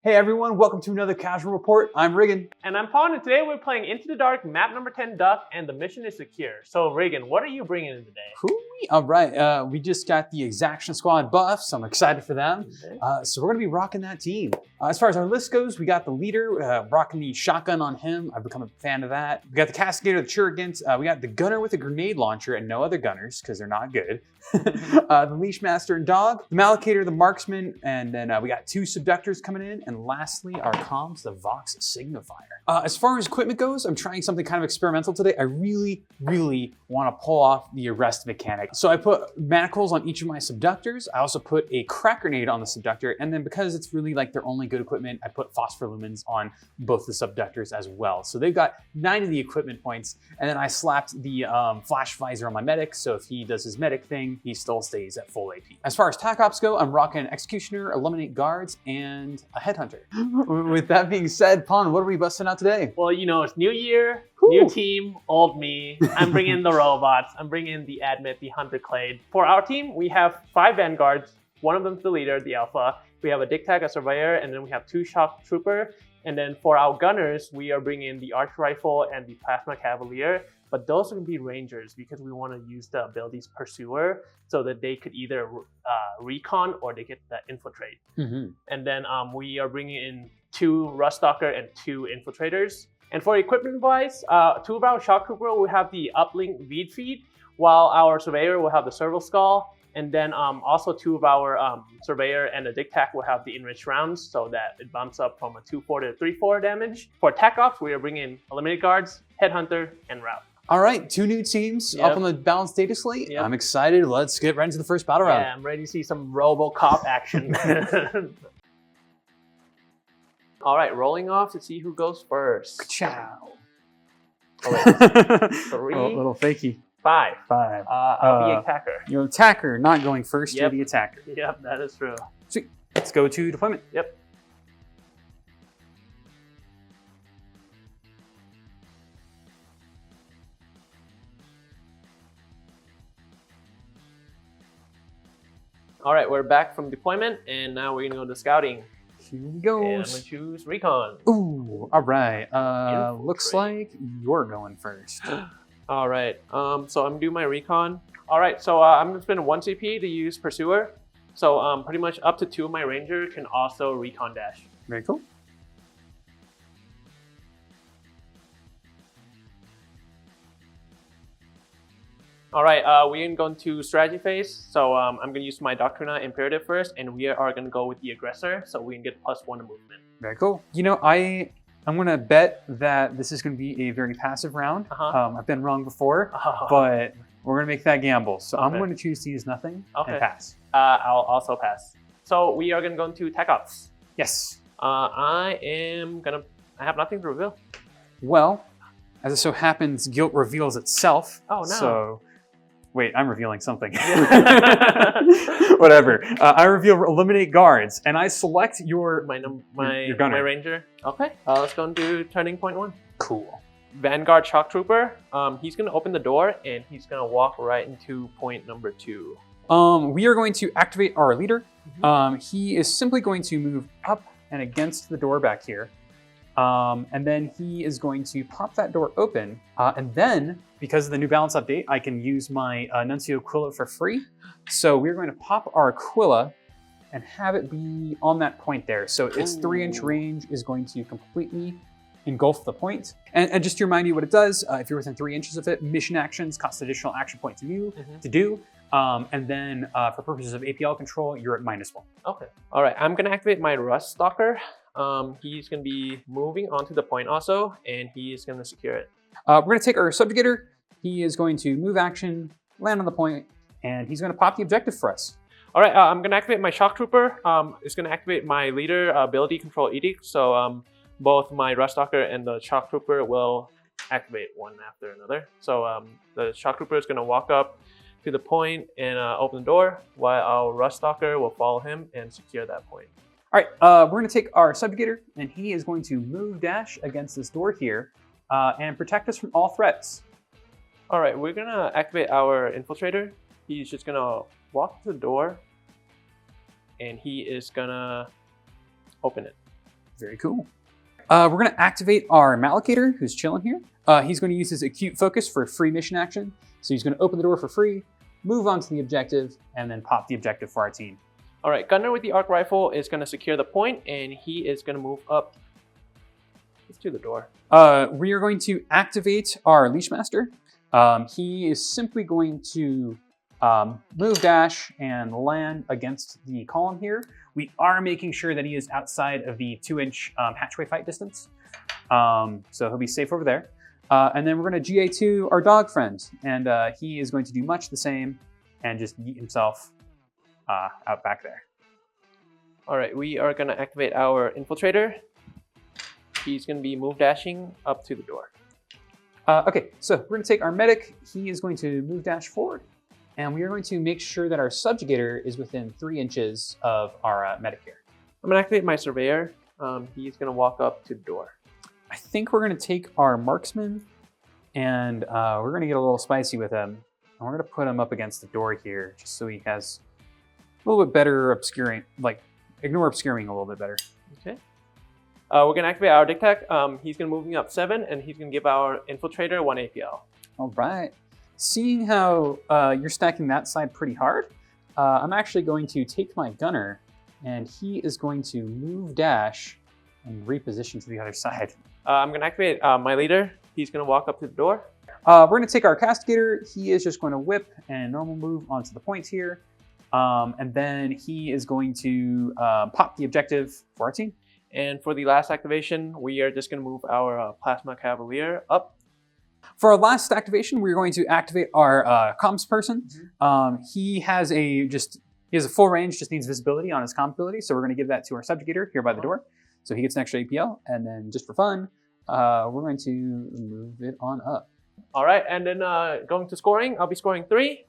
Hey everyone, welcome to another Casual Report. I'm Riggon. And I'm Pawn, and today we're playing Into the Dark, map number 10 Duck, and the mission is secure. So Riggon, what are you bringing in today? All right, we just got the Exaction squad buff, so I'm excited for them. So we're gonna be rocking that team. As far as our list goes, we got the leader, rocking the shotgun on him. I've become a fan of that. We got the Castigator, the Churigant. We got the gunner with a grenade launcher and no other gunners, because they're not good. The Leash Master and Dog, the Malakator, the Marksman, and then we got 2 Subductors coming in, and lastly, our comms, the Vox Signifier. As far as equipment goes, I'm trying something kind of experimental today. I really want to pull off the arrest mechanic. So I put manacles on each of my Subductors. I also put a crack grenade on the Subductor, and then because it's really like their only good equipment, I put Phosphorlumens on both the Subductors as well. So they've got 9 of the equipment points, and then I slapped the Flash Visor on my medic, so if he does his medic thing, he still stays at full AP. As far as TAC Ops go, I'm rocking Executioner, Eliminate Guards, and a Headhunter. With that being said, Pawn, what are we busting out today? Well, you know, it's new year, new team, old me. I'm bringing in the robots. I'm bringing in the Admit, the Hunter Clade. For our team, we have 5 Vanguards. One of them's the leader, the Alpha. We have a Dick Tag, a Surveyor, and then we have 2 Shock Trooper. And then for our gunners, we are bringing in the Arch Rifle and the Plasma Cavalier. But those are going to be Rangers because we want to use the abilities Pursuer so that they could either recon or they get the Infiltrate. And then we are bringing in 2 Rust Stalker and 2 Infiltrators. And for equipment-wise, 2 of our Shock Trooper will have the Uplink Bead Feed, while our Surveyor will have the Serval Skull. And then also 2 of our Surveyor and the Dick Tac will have the Enriched Rounds so that it bumps up from a 2-4 to a 3-4 damage. For TAC Ops, we are bringing in Eliminate Guards, Headhunter, and Route. All right, 2 new teams up on the balanced data slate. I'm excited. Let's get right into the first battle round. Yeah, I'm ready to see some RoboCop action. All right, rolling off to see who goes first. Ciao. Oh, 3. Oh, little fakey. 5. 5. I'll be attacker. You're attacker, not going first. You're the attacker. Yep, that is true. Sweet. Let's go to deployment. Yep. All right, we're back from deployment, and now we're gonna go to scouting. Here we go. And I'm gonna choose Recon. Ooh, all right. Looks like you're going first. All right, so I'm gonna do my Recon. All right, so I'm gonna spend 1 CP to use Pursuer. So pretty much up to 2 of my Ranger can also Recon Dash. Very cool. All right, we're going to strategy phase. So I'm going to use my Doctrina Imperative first, and we are going to go with the Aggressor, so we can get +1 to movement. Very cool. You know, I'm going to bet that this is going to be a very passive round. I've been wrong before, but we're going to make that gamble. So I'm going to choose to use nothing and pass. I'll also pass. So we are going to go into TAC Ops. Yes. I have nothing to reveal. Well, as it so happens, guilt reveals itself. Oh, no. So... Wait, I'm revealing something. Whatever. I reveal Eliminate Guards, and I select your gunner. My Ranger. Okay, let's go into turning point 1. Cool. Vanguard Shock Trooper. He's going to open the door, and he's going to walk right into point number 2. We are going to activate our leader. He is simply going to move up and against the door back here. And then he is going to pop that door open. And then, because of the New Balance update, I can use my Nuncio Aquila for free. So we're going to pop our Aquila and have it be on that point there. So its 3-inch range is going to completely engulf the point. And just to remind you what it does, if you're within 3 inches of it, mission actions cost additional action point to you to do. And then for purposes of APL control, you're at -1. Okay. All right, I'm going to activate my Rust Stalker. He's going to be moving onto the point also, and he is going to secure it. We're going to take our Subjugator. He is going to move action, land on the point, and he's going to pop the objective for us. All right, I'm going to activate my Shock Trooper. It's going to activate my Leader Ability Control Edict. So both my Rust Stalker and the Shock Trooper will activate one after another. So the Shock Trooper is going to walk up to the point and open the door, while our Rust Stalker will follow him and secure that point. All right, we're going to take our Subjugator, and he is going to move dash against this door here and protect us from all threats. All right, we're going to activate our Infiltrator. He's just going to walk to the door, and he is going to open it. Very cool. We're going to activate our Mallocator, who's chilling here. He's going to use his acute focus for a free mission action. So he's going to open the door for free, move on to the objective, and then pop the objective for our team. All right, Gunner with the arc rifle is going to secure the point, and he is going to move up to the door. We are going to activate our Leashmaster. He is simply going to move dash and land against the column here. We are making sure that he is outside of the 2-inch hatchway fight distance. So he'll be safe over there. And then we're going to GA2 our dog friend, and he is going to do much the same and just yeet himself out back there. All right, we are going to activate our Infiltrator. He's going to be move dashing up to the door. Okay, so we're going to take our medic. He is going to move dash forward, and we are going to make sure that our subjugator is within 3 inches of our medic here. I'm going to activate my Surveyor. He's going to walk up to the door. I think we're going to take our marksman, and we're going to get a little spicy with him. And we're going to put him up against the door here, just so he has a little bit better obscuring, like ignore obscuring a little bit better. Okay. We're going to activate our Dictac. He's going to move me up 7, and he's going to give our Infiltrator 1 APL. All right. Seeing how you're stacking that side pretty hard, I'm actually going to take my gunner, and he is going to move dash and reposition to the other side. I'm going to activate my leader. He's going to walk up to the door. We're going to take our Castigator. He is just going to whip and normal move onto the points here. And then he is going to pop the objective for our team. And for the last activation, we are just going to move our Plasma Cavalier up. For our last activation, we're going to activate our comms person. He has a full range, just needs visibility on his comms ability. So we're going to give that to our subjugator here by the door. So he gets an extra APL, and then just for fun, we're going to move it on up. All right, and then going to scoring, I'll be scoring 3.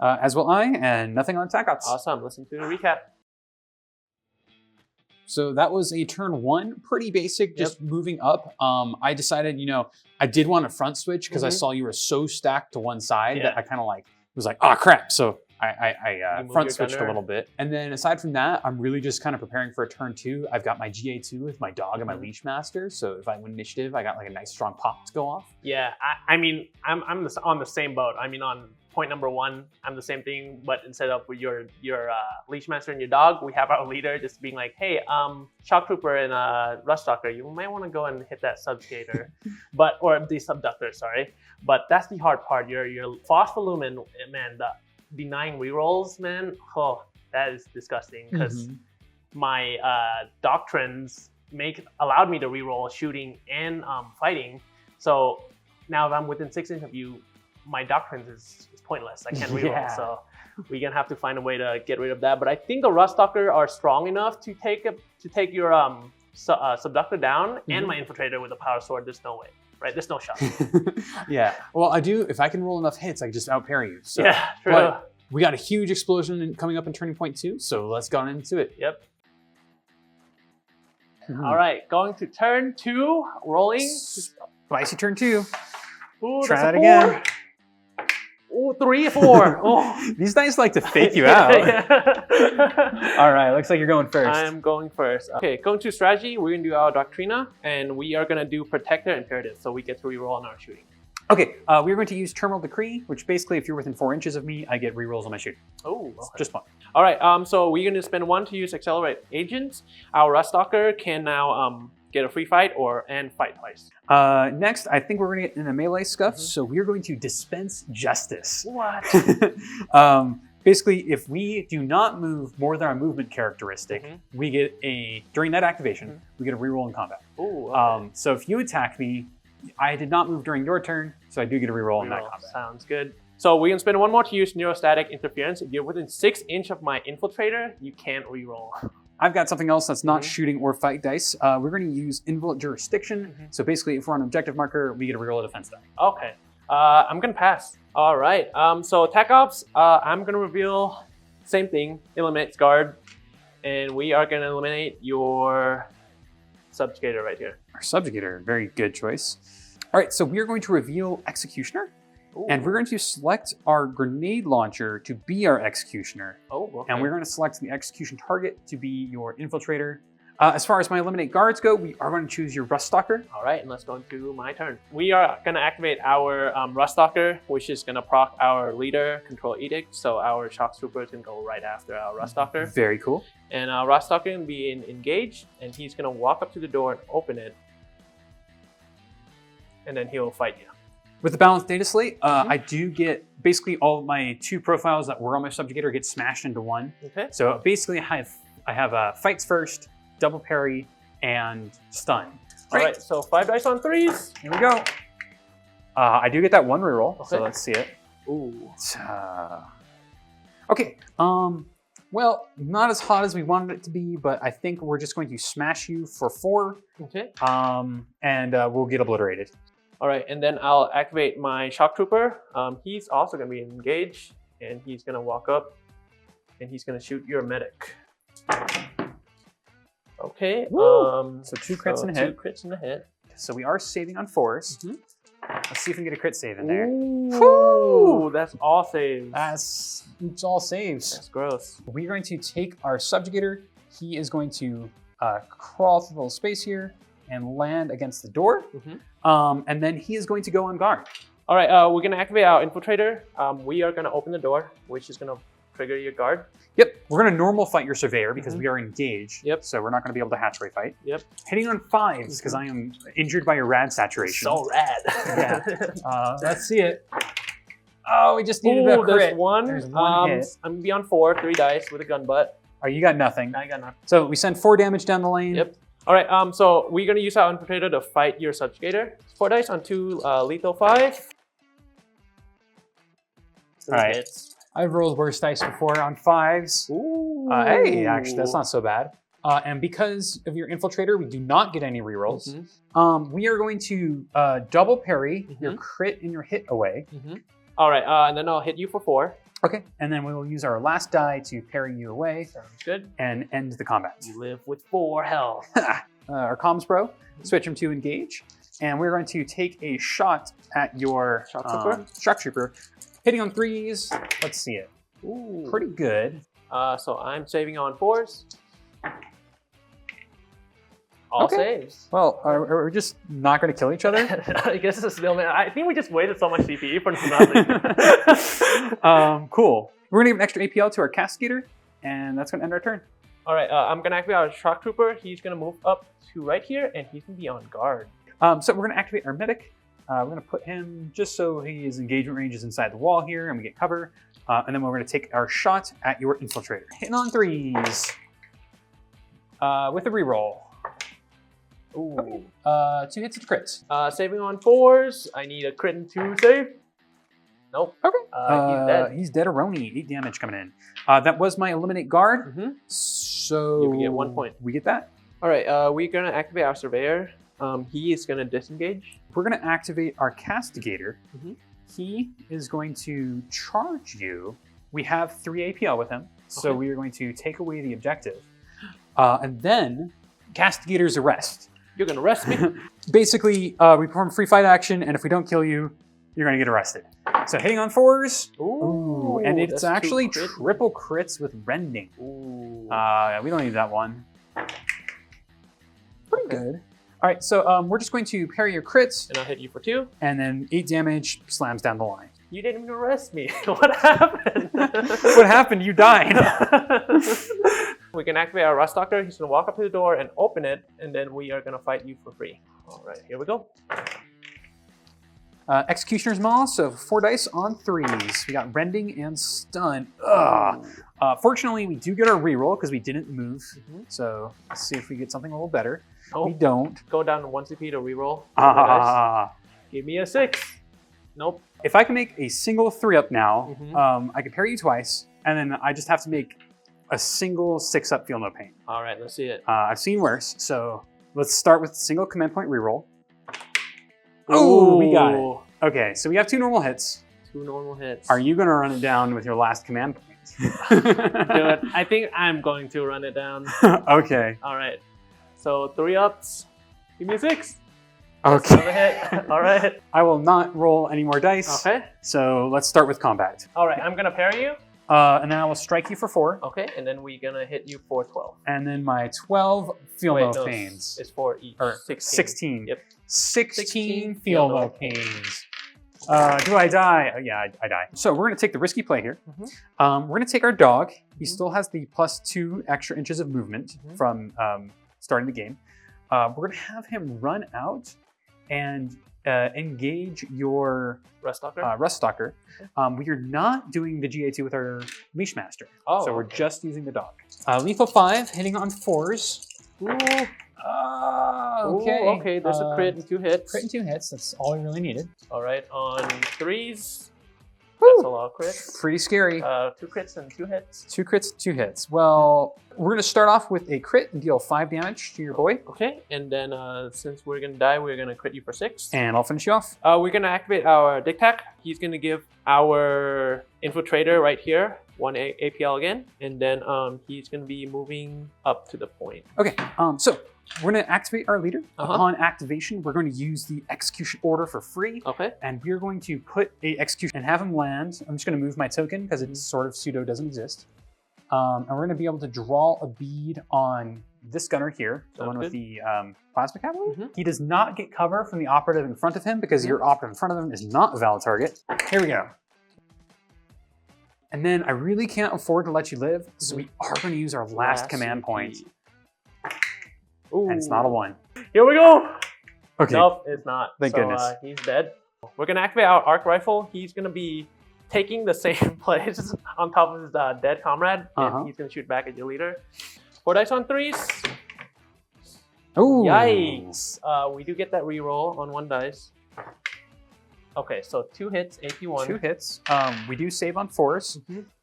As will I, and nothing on attack ops. Awesome, listen to the recap. So that was a turn 1, pretty basic, just moving up. I decided, I did want a front switch because I saw you were so stacked to one side that I kind of was like, oh crap. So I front switched a little bit. And then aside from that, I'm really just kind of preparing for a turn 2. I've got my GA2 with my dog and my Leashmaster. So if I win initiative, I got like a nice strong pop to go off. Yeah, I mean, I'm on the same boat. I mean, on point number 1, I'm the same thing, but instead of with your Leashmaster and your dog, we have our leader just being like, hey, Shock Trooper and Ruststalker, you might want to go and hit that subjugator, or the subductor, sorry. But that's the hard part. Your Phospholumine, man, the 9 rerolls, man, oh, that is disgusting because my doctrines allowed me to reroll shooting and fighting. So now if I'm within 6 inches of you, my doctrines is pointless. I can't reroll, so we're gonna have to find a way to get rid of that. But I think the Ruststalker are strong enough to take your subductor down, and my Infiltrator with a power sword. There's no way, right? There's no shot. Yeah. Well, I do. If I can roll enough hits, I can just outparry you. So. Yeah, true. But we got a huge explosion coming up in turning point 2, so let's go into it. Yep. All right, going to turn 2, rolling. Spicy turn 2. Ooh, try that again. Ooh, 3, 4. Oh. These dice like to fake you out. All right, looks like you're going first. I'm going first. Okay, going to strategy, we're going to do our Doctrina, and we are going to do Protector Imperative, so we get to reroll on our shooting. Okay, we're going to use Terminal Decree, which basically, if you're within 4 inches of me, I get rerolls on my shooting. Oh, okay. Just fun. All right, so we're going to spend 1 to use Accelerate Agents. Our Ruststalker can now get a free fight and fight twice. Next, I think we're going to get in a melee scuff, so we're going to Dispense Justice. What? Basically, if we do not move more than our movement characteristic, we get during that activation, we get a reroll in combat. Ooh, okay. So if you attack me, I did not move during your turn, so I do get a reroll in that combat. Sounds good. So we're going to spend 1 more to use Neurostatic Interference. If you're within 6 inches of my Infiltrator, you can't reroll. I've got something else that's not shooting or fight dice. We're going to use Invalid Jurisdiction. So basically, if we're on an objective marker, we get a reroll a defense die. Okay. I'm going to pass. All right. So attack ops, I'm going to reveal same thing, eliminates guard. And we are going to eliminate your subjugator right here. Our subjugator, very good choice. All right, so we are going to reveal Executioner. Ooh. And we're going to select our grenade launcher to be our Executioner. Oh, okay. And we're going to select the execution target to be your Infiltrator. As far as my eliminate guards go, we are going to choose your Rust Stalker. All right, and let's go into my turn. We are going to activate our Rust Stalker, which is going to proc our leader control edict. So our shock trooper can go right after our Rust Stalker. Very cool. And our Rust Stalker can be engaged, and he's going to walk up to the door and open it. And then he'll fight you. With the balanced data slate, I do get basically all of my 2 profiles that were on my subjugator get smashed into 1. Okay. So basically I have fights first, double parry, and stun. All right, so 5 dice on 3s. Here we go. I do get that 1 reroll, so Okay. let's see it. Ooh. Okay. Well, not as hot as we wanted it to be, but I think we're just going to smash you for 4. Okay. And we'll get obliterated. All right, and then I'll activate my shock trooper. He's also going to be engaged, and he's going to walk up, and he's going to shoot your medic. Okay. So 2 crits and a hit. 2 crits and a hit. So we are saving on 4s. Let's see if we can get a crit save in there. Ooh, that's all saves. It's all saves. That's gross. We're going to take our subjugator. He is going to crawl through the little space here and land against the door. And then he is going to go on guard. All right, we're going to activate our infiltrator. We are going to open the door, which is going to trigger your guard. Yep, we're going to normal fight your surveyor because we are engaged. Yep. So we're not going to be able to hatchway fight. Yep. Hitting on 5s because I am injured by your rad saturation. So rad. Yeah. Let's see it. Oh, we just needed a crit. There's 1. There's 1 hit. I'm going to be on 4, 3 dice with a gun butt. Oh, you got nothing. I got nothing. So we send 4 damage down the lane. Yep. All right, so we're going to use our infiltrator to fight your subjugator. 4 dice on 2 lethal 5. All right. Hits. I've rolled worse dice before on 5s. Ooh. Hey, actually, that's not so bad. And because of your infiltrator, we do not get any rerolls. We are going to double parry your crit and your hit away. All right, and then I'll hit you for 4. Okay, and then we will use our last die to parry you away. Sounds good. And end the combat. You live with 4 health. Our comms bro, switch him to engage. And we're going to take a shot at your shock trooper. Hitting on 3s. Let's see it. Ooh. Pretty good. So I'm saving on 4s. All saves. Well, are we just not going to kill each other? I guess it's still. I think we just wasted so much CP for nothing. Cool. We're going to give an extra APL to our castigator, and that's going to end our turn. All right, I'm going to activate our shock trooper. He's going to move up to right here, and he's going to be on guard. So we're going to activate our medic. We're going to put him just so his engagement range is inside the wall here, and we get cover. And then we're going to take our shot at your infiltrator. Hitting on 3s. With a reroll. Ooh. Okay. 2 hits with crits. Saving on 4s. I need a crit and 2 save. Nope. Okay. He's dead. He's dead-a-roni. 8 damage coming in. That was my eliminate guard. So you get 1 point. We get that. All right. We're gonna activate our surveyor. He is gonna disengage. We're gonna activate our castigator. He is going to charge you. We have 3 APL with him, so we are going to take away the objective, and then castigator's arrest. You're gonna arrest me. Basically, we perform free fight action, and if we don't kill you, you're gonna get arrested. So hitting on 4s. Ooh, and it's actually crit. triple crits with rending. Ooh. We don't need that one. Pretty good. All right, so we're just going to parry your crits. And I'll hit you for 2. And then 8 damage slams down the line. You didn't even arrest me. What happened? What happened? You died. We can activate our Rust Stalker. He's gonna walk up to the door and open it, and then we are gonna fight you for free. All right, here we go. Executioner's Maul, so 4 dice on 3s. We got rending and stun. Fortunately, we do get our reroll because we didn't move. So let's see if we get something a little better. Nope. We don't. Go down to 1 CP to reroll. Give me a 6. Nope. If I can make a single 3-up now, I can parry you twice, and then I just have to make a single 6-up feel no pain. All right, let's see it. I've seen worse, so let's start with single command point reroll. Oh, we got it. Okay, so we have 2 normal hits. 2 normal hits. Are you going to run it down with your last command point? Do it. I think I'm going to run it down. Okay. All right. So 3 ups. Give me a 6. Okay. Another hit. All right. I will not roll any more dice. Okay. So let's start with combat. All right. I'm gonna parry you. And then I will strike you for 4. Okay, and then we're gonna hit you for 12. And then my 12 feel no pains. It's for each. Or 16. 16. Yep. 16 feel no pains. Do I die? Yeah, I die. So we're gonna take the risky play here. We're gonna take our dog. He still has the +2 extra inches of movement from starting the game. We're gonna have him run out and engage your Rust Stalker. Rust Stalker. We are not doing the GA2 with our Leash Master. So we're just using the dog. Lethal 5, hitting on 4s. Ooh. Okay. Ooh, okay, there's a crit and 2 hits. Crit and 2 hits, that's all we really needed. All right, on 3s, Woo. that's a lot of crits. Pretty scary. 2 crits and 2 hits. 2 crits, 2 hits. Well, we're gonna start off with a crit and deal 5 damage to your boy. Okay, and then since we're gonna die, we're gonna crit you for 6. And I'll finish you off. We're gonna activate our Dick Tac. He's gonna give our Infiltrator right here 1 APL again, and then he's gonna be moving up to the point. Okay, so we're gonna activate our leader. Uh-huh. Upon activation, we're going to use the execution order for free. Okay. And we're going to put a execution and have him land. I'm just gonna move my token because it sort of pseudo doesn't exist. And we're gonna be able to draw a bead on this gunner here, the one with the plasma cavalry. He does not get cover from the operative in front of him because your operative in front of him is not a valid target. Here we go. And then I really can't afford to let you live, so we are gonna use our last command point. Ooh. And it's not a 1. Here we go. Okay. Nope, it's not. Thank goodness. He's dead. We're gonna activate our arc rifle. He's gonna be taking the same place on top of his dead comrade, and he's gonna shoot back at your leader. 4 dice on 3s. Ooh. Yikes. We do get that reroll on 1 dice. Okay, so 2 hits, AP1. 2 hits. We do save on 4s,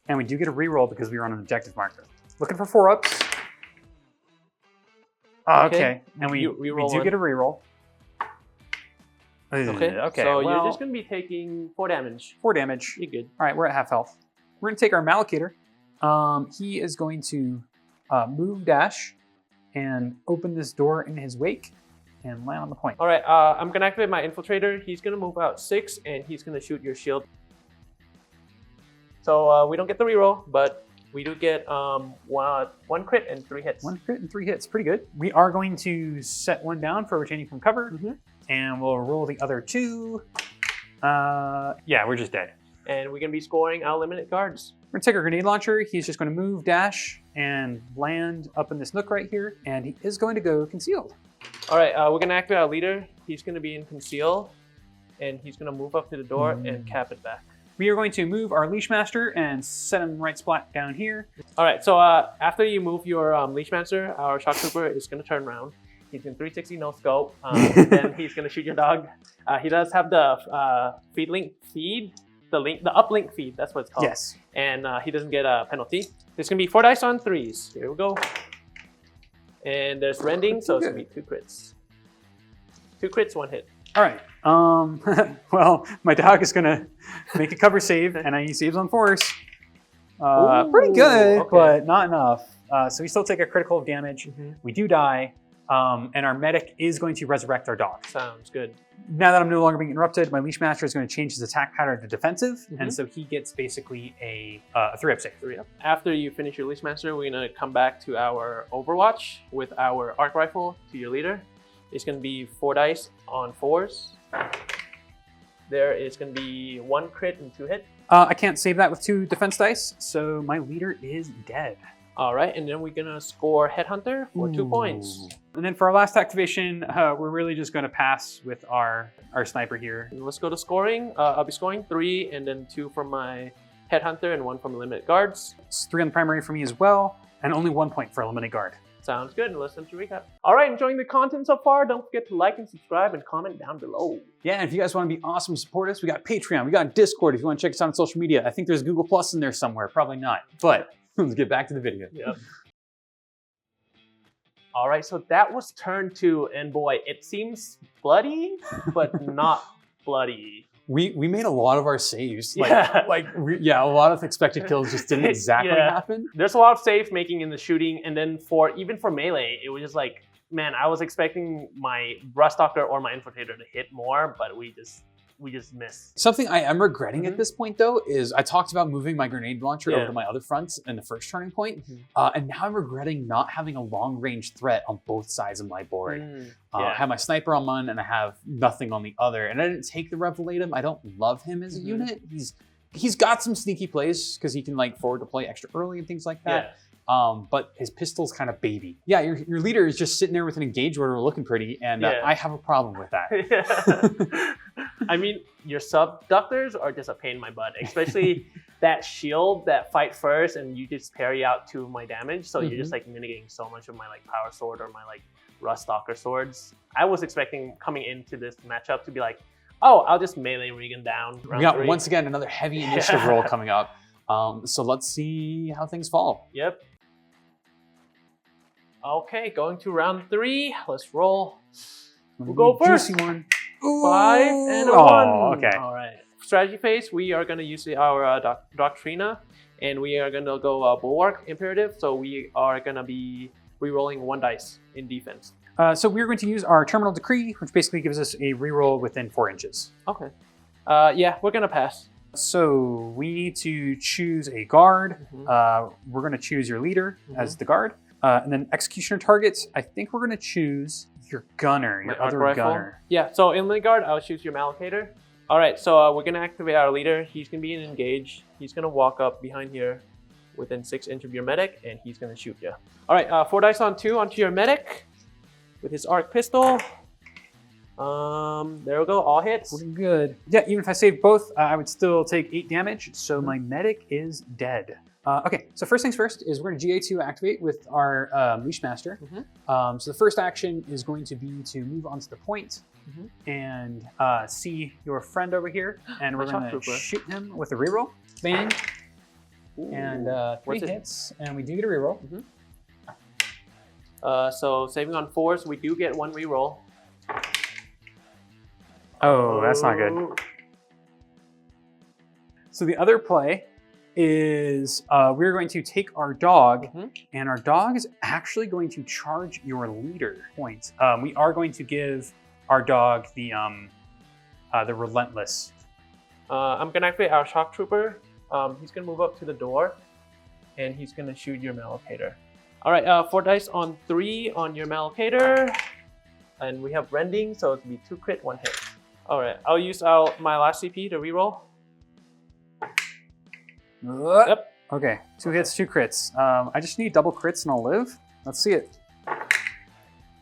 and we do get a reroll because we were on an objective marker. Looking for 4-ups. Okay. And we do get a reroll. Okay, so you're just going to be taking 4 damage. 4 damage. You're good. All right, we're at half health. We're going to take our Mallocator. He is going to move dash and open this door in his wake and land on the point. All right, I'm going to activate my Infiltrator. He's going to move out 6, and he's going to shoot your shield. So we don't get the reroll, but we do get 1 crit and 3 hits. 1 crit and 3 hits, pretty good. We are going to set 1 down for retaining from cover, and we'll roll the other 2. Yeah, we're just dead. And we're gonna be scoring our limited guards. We're gonna take our grenade launcher. He's just gonna move, dash, and land up in this nook right here, and he is going to go concealed. All right, we're gonna activate our leader. He's gonna be in conceal, and he's gonna move up to the door and cap it back. We are going to move our Leash Master and set him right splat down here. All right, so after you move your Leash Master, our Shock Trooper is going to turn around. He's in 360 no scope. Then he's going to shoot your dog. He does have the the uplink feed. That's what it's called. Yes. And he doesn't get a penalty. There's going to be 4 dice on 3s. Here we go. And there's rending, so it's going to be 2 crits. 2 crits, 1 hit. All right. Well, my dog is gonna make a cover save, and he saves on 4s. Pretty good, but not enough. So we still take a critical damage. We do die, and our medic is going to resurrect our dog. Sounds good. Now that I'm no longer being interrupted, my Leash Master is going to change his attack pattern to defensive, and so he gets basically a 3-up save. 3-up. After you finish your Leash Master, we're gonna come back to our Overwatch with our arc rifle to your leader. It's going to be 4 dice on 4s. There is going to be 1 crit and 2 hits. I can't save that with 2 defense dice, so my leader is dead. All right, and then we're going to score Headhunter for 2 points. And then for our last activation, we're really just going to pass with our sniper here. And let's go to scoring. I'll be scoring 3, and then 2 from my Headhunter and 1 from Limited Guards. It's 3 on the primary for me as well, and only 1 point for Limited Guard. Sounds good. Listen to recap. All right, enjoying the content so far? Don't forget to like and subscribe and comment down below. Yeah, and if you guys want to be awesome and support us, we got Patreon, we got Discord. If you want to check us out on social media, I think there's Google Plus in there somewhere. Probably not, but let's get back to the video. Yep. All right, so that was turn 2, and boy, it seems bloody, but not bloody. We made a lot of our saves. A lot of expected kills just didn't exactly happen. There's a lot of safe making in the shooting, and then even for melee, it was just like, man, I was expecting my Rust Stalker or my Infiltrator to hit more, but we just we just miss. Something I am regretting at this point, though, is I talked about moving my grenade launcher over Yeah. to my other fronts in the first turning point, and now I'm regretting not having a long-range threat on both sides of my board. I have my sniper on one, and I have nothing on the other, and I didn't take the Revelatum. I don't love him as a unit. He's got some sneaky plays because he can like forward deploy extra early and things like that. But his pistol's kind of baby. Yeah, your leader is just sitting there with an engage order looking pretty, and I have a problem with that. I mean, your subductors are just a pain in my butt, especially that shield that fight first and you just parry out 2 of my damage. So you're just like mitigating so much of my like power sword or my like rust stalker swords. I was expecting coming into this matchup to be like, oh, I'll just melee Riggon down. We got once again another heavy initiative roll coming up. So let's see how things fall. Yep. Okay, going to round 3. Let's roll. We'll go first. Juicy one. 5 and a 1. Oh, okay. All right. Strategy phase, we are going to use our Doctrina, and we are going to go Bulwark Imperative. So we are going to be re-rolling 1 dice in defense. So we're going to use our Terminal Decree, which basically gives us a reroll within 4 inches. Okay. Yeah, we're going to pass. So we need to choose a guard. We're going to choose your leader as the guard. And then executioner targets, I think we're going to choose your gunner, your other gunner. Yeah, so in the guard, I'll choose your Mallocator. All right, so we're going to activate our leader. He's going to be in engage. He's going to walk up behind here within 6 inches of your medic, and he's going to shoot you. All right, 4 dice on 2 onto your medic with his arc pistol. There we go, all hits. Pretty good. Yeah, even if I save both, I would still take 8 damage, so my medic is dead. Okay, so first things first is we're going to GA2 activate with our Leash Master. So the first action is going to be to move onto the point and see your friend over here, and we're going to shoot him with a reroll. Bang. And 3 hits, and we do get a reroll. So saving on 4s, we do get 1 reroll. Oh, that's not good. So the other play is we're going to take our dog, and our dog is actually going to charge your leader points. We are going to give our dog the Relentless. I'm going to activate our Shock Trooper. He's going to move up to the door, and he's going to shoot your Mallocator. All right, 4 dice on 3 on your Mallocator, and we have Rending, so it'll be 2 crit, 1 hit. All right, I'll use my last CP to reroll. Yep. Okay, 2 hits, 2 crits. I just need double crits and I'll live. Let's see it.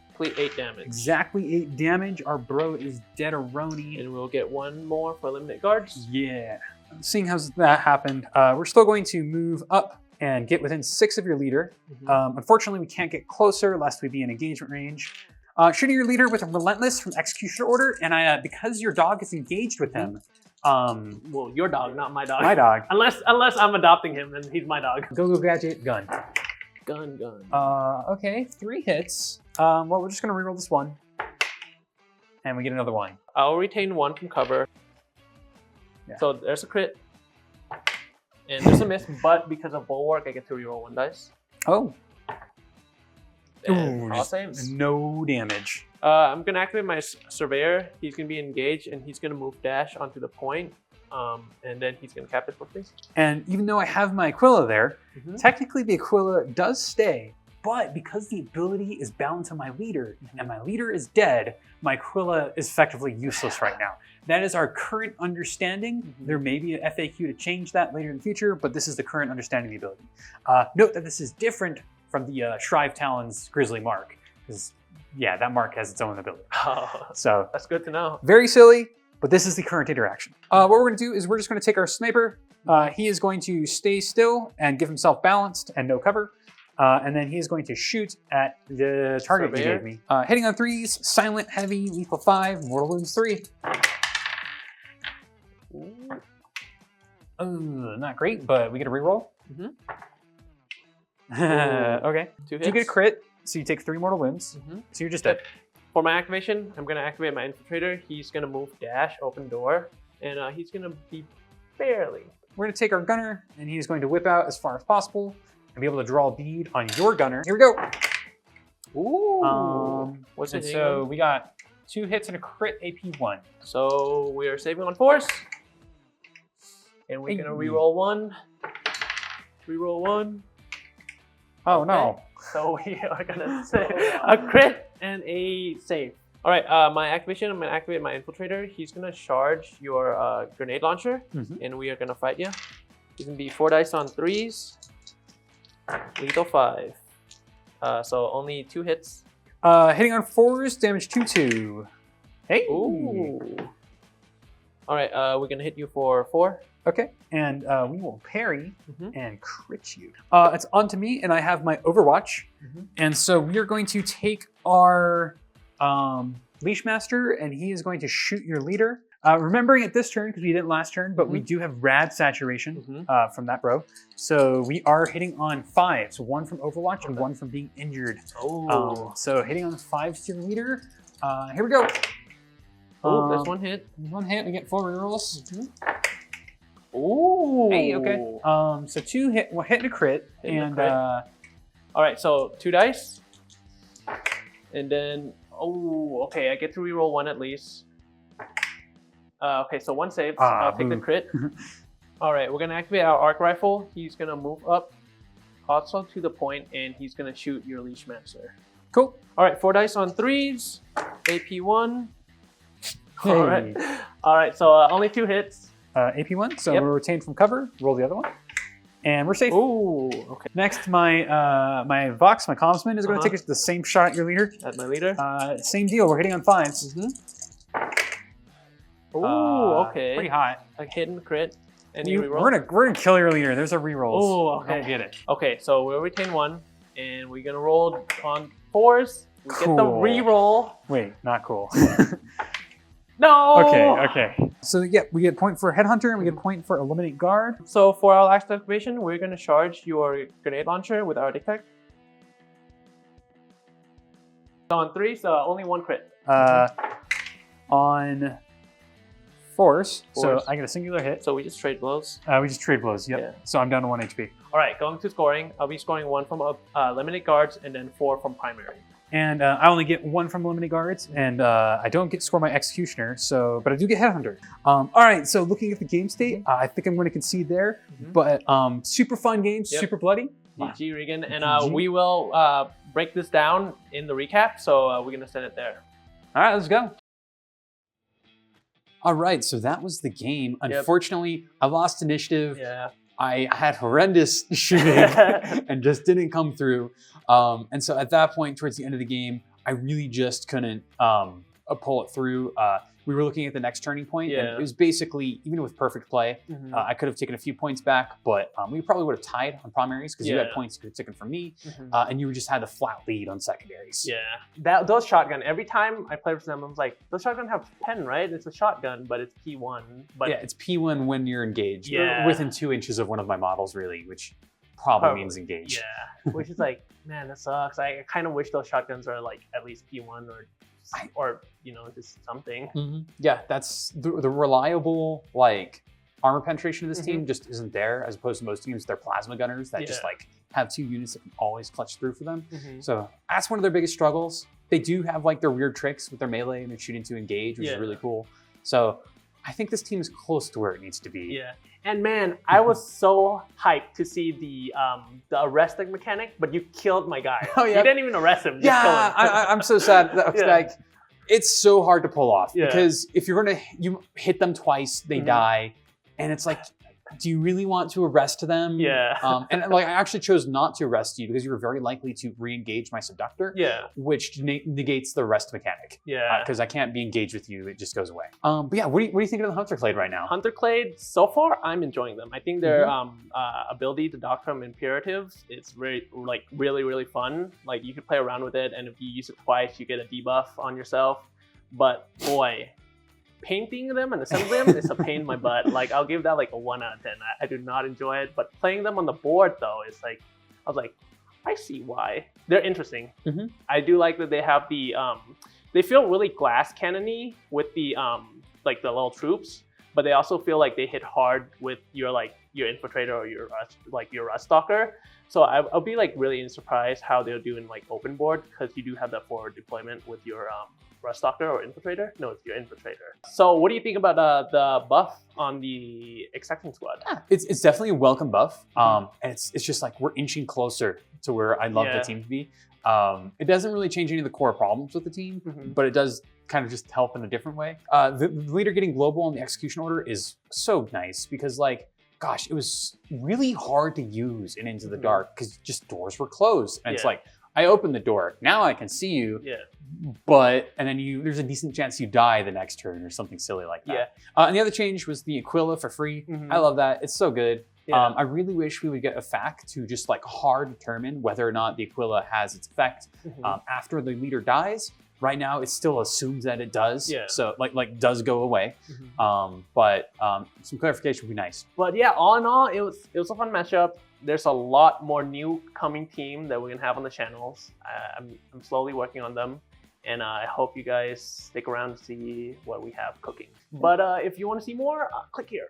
Complete 8 damage. Exactly 8 damage. Our bro is dead-a-roni. And we'll get 1 more for eliminate guards. Yeah. Seeing how that happened, we're still going to move up and get within 6 of your leader. Unfortunately, we can't get closer lest we be in engagement range. Shooting your leader with a Relentless from Executioner Order, and because your dog is engaged with him, well, your dog, not my dog. My dog. Unless I'm adopting him, then he's my dog. Go gadget, gun. Gun. Okay, 3 hits. Well, we're just gonna reroll this one, and we get another 1. I'll retain 1 from cover. Yeah. So there's a crit, and there's a miss, but because of Bulwark, I get to reroll 1 dice. Oh. And all saves. No damage. I'm gonna activate my Surveyor. He's gonna be engaged, and he's gonna move dash onto the point, and then he's gonna cap it quickly. And even though I have my Aquila there, technically the Aquila does stay, but because the ability is bound to my leader, and my leader is dead, my Aquila is effectively useless right now. That is our current understanding. There may be an FAQ to change that later in the future, but this is the current understanding of the ability. Note that this is different from the Shrive Talon's Grizzly Mark, because yeah, that mark has its own ability. So that's good to know. Very silly, but this is the current interaction. What we're gonna do is we're just gonna take our sniper. He is going to stay still and give himself balanced and no cover. And then he is going to shoot at the target he gave me. Hitting on 3s, silent, heavy, lethal 5, mortal wounds 3. Not great, but we get a reroll. Okay. 2 hits. You get a crit, so you take 3 mortal wounds. So you're just dead. For my activation, I'm going to activate my Infiltrator. He's going to move dash, open door, and he's going to be barely. We're going to take our gunner, and he's going to whip out as far as possible and be able to draw a bead on your gunner. Here we go. Ooh. What's it? So we got 2 hits and a crit, AP 1. So we are saving on force. And we're gonna reroll 1. Reroll 1. Oh Okay. no. So we are gonna say a crit and a save. All right, my activation, I'm gonna activate my infiltrator. He's gonna charge your grenade launcher, and we are gonna fight you. He's gonna be 4 dice on 3s. Lethal 5. So only 2 hits. Hitting on 4s, damage 2/2. Hey. Ooh. All right, we're gonna hit you for 4. Okay, and we will parry and crit you. It's on to me, and I have my Overwatch. And so we are going to take our Leash Master, and he is going to shoot your leader. Remembering at this turn, because we didn't last turn, but we do have Rad Saturation from that bro. So we are hitting on 5. So 1 from Overwatch and 1 from being injured. Oh. So hitting on 5 to your leader. Here we go. Oh, that's 1 hit. 1 hit, we get 4 rerolls. Ooh. Hey, okay. So 2 hit, well, hit and a crit, and all right, so 2 dice, and then okay, I get to reroll 1 at least. Okay, so 1 saves. I'll take the crit. All right, we're gonna activate our arc rifle. He's gonna move up, also to the point, and he's gonna shoot your Leash Master. Cool. All right, 4 dice on 3s, AP 1. Hey. All right, so only 2 hits. AP 1, so we're retained from cover. Roll the other one. And we're safe. Ooh, okay. Next, my Vox, my Commsman, is going to take the same shot at your leader. At my leader? Same deal, we're hitting on 5s. Ooh, okay. Pretty hot. A hidden crit. And we're gonna kill your leader. There's a rerolls. Oh, okay. Don't get it. Okay, so we'll retain 1, and we're gonna roll on 4s. We get the reroll. Wait, not cool. No! Okay. So yeah, we get a point for Headhunter, and we get a point for Eliminate Guard. So for our last activation, we're gonna charge your grenade launcher with our detect. On 3, so only 1 crit. On force, so I get a singular hit. So we just trade blows. We just trade blows, yep. Yeah. So I'm down to 1 HP. All right, going to scoring. I'll be scoring 1 from eliminate guards and then 4 from primary. And I only get 1 from eliminate guards, and I don't get to score my executioner, but I do get Headhunter. All right, so looking at the game state, I think I'm going to concede there, but super fun game, super bloody. GG, Riggon, and we will break this down in the recap, so we're going to send it there. All right, let's go. All right, so that was the game. Unfortunately, I lost initiative. Yeah. I had horrendous shooting and just didn't come through. And so at that point, towards the end of the game, I really just couldn't pull it through. We were looking at the next turning point, and it was basically, even with perfect play, I could have taken a few points back, but we probably would have tied on primaries because you had points you could have taken from me, and you just had the flat lead on secondaries. Yeah, those shotgun, every time I play with them, I was like, those shotgun have pen, right? It's a shotgun, but it's P1. But yeah, it's P1 when you're engaged, within 2 inches of one of my models, really, which probably means engaged. Yeah, which is like, man, that sucks. I kind of wish those shotguns are like at least P1 or you know, just something. Yeah, that's the reliable like armor penetration of this team just isn't there, as opposed to most teams, they're plasma gunners that just like have 2 units that can always clutch through for them. So that's one of their biggest struggles. They do have like their weird tricks with their melee and their shooting to engage, which is really cool. So I think this team is close to where it needs to be. Yeah. And man, I was so hyped to see the arresting mechanic, but you killed my guy. You didn't even arrest him. Yeah, I'm so sad. Like, it's so hard to pull off because if you hit them twice, they die, and it's like, do you really want to arrest them? Yeah. And like, I actually chose not to arrest you because you were very likely to re-engage my Subductor. Yeah. Which negates the arrest mechanic. Yeah. Because I can't be engaged with you; it just goes away. But yeah, what do you think of the Hunter Clade right now? Hunter Clade, so far, I'm enjoying them. I think their ability to dock from imperatives is really fun. Like, you could play around with it, and if you use it twice, you get a debuff on yourself. But boy, painting them and assembling them is a pain in my butt. Like, I'll give that like a 1 out of 10. I do not enjoy it, but playing them on the board though, it's like, I was like, I see why. They're interesting. I do like that they have the, they feel really glass cannon-y with the, like the little troops, but they also feel like they hit hard with your infiltrator or your rust stalker. So I'll be like really surprised how they'll do in like open board, because you do have that forward deployment with your Rust Stalker or Infiltrator? No, it's your Infiltrator. So what do you think about the buff on the Exaction squad? Yeah, it's definitely a welcome buff. And it's just like we're inching closer to where I'd love the team to be. It doesn't really change any of the core problems with the team, but it does kind of just help in a different way. The leader getting global on the execution order is so nice because like, gosh, it was really hard to use in Into the Dark because just doors were closed. And it's like, I opened the door, now I can see you, but, and then there's a decent chance you die the next turn or something silly like that. And the other change was the Aquila for free. I love that, it's so good. I really wish we would get a fact to just like hard determine whether or not the Aquila has its effect after the leader dies. Right now, it still assumes that it does. So like does go away. But some clarification would be nice. But yeah, all in all, it was a fun matchup. There's a lot more new coming team that we're gonna have on the channels. I'm slowly working on them. And I hope you guys stick around to see what we have cooking. But if you want to see more, click here.